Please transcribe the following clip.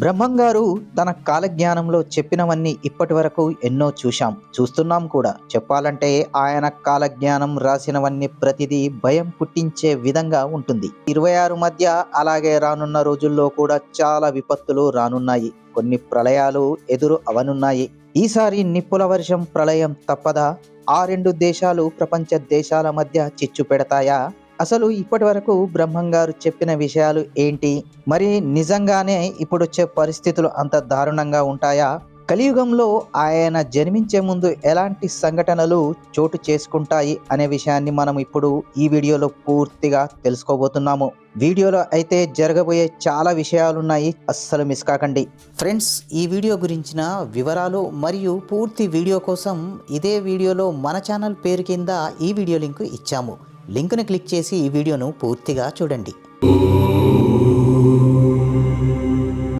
బ్రహ్మంగారు తన కాలజ్ఞానంలో చెప్పినవన్నీ ఇప్పటి వరకు ఎన్నో చూస్తున్నాం కూడా. చెప్పాలంటే ఆయన కాలజ్ఞానం రాసినవన్నీ ప్రతిదీ భయం పుట్టించే విధంగా ఉంటుంది. 26 మధ్య అలాగే రానున్న రోజుల్లో కూడా చాలా విపత్తులు రానున్నాయి. కొన్ని ప్రళయాలు ఎదురు అవనున్నాయి. ఈసారి నిప్పుల వర్షం ప్రళయం తప్పదా? ఆ రెండు దేశాలు ప్రపంచ దేశాల మధ్య చిచ్చు పెడతాయా? అసలు ఇప్పటి వరకు బ్రహ్మంగారు చెప్పిన విషయాలు ఏంటి? మరి నిజంగానే ఇప్పుడొచ్చే పరిస్థితులు అంత దారుణంగా ఉంటాయా? కలియుగంలో ఆయన జన్మించే ముందు ఎలాంటి సంఘటనలు చోటు చేసుకుంటాయి అనే విషయాన్ని మనం ఇప్పుడు ఈ వీడియోలో పూర్తిగా తెలుసుకోబోతున్నాము. వీడియోలో అయితే జరగబోయే చాలా విషయాలున్నాయి, అస్సలు మిస్ కాకండి. ఫ్రెండ్స్, ఈ వీడియో గురించిన వివరాలు మరియు పూర్తి వీడియో కోసం ఇదే వీడియోలో మన ఛానల్ పేరు కింద ఈ వీడియో లింక్ ఇచ్చాము. లింక్ను క్లిక్ చేసి ఈ వీడియోను పూర్తిగా చూడండి.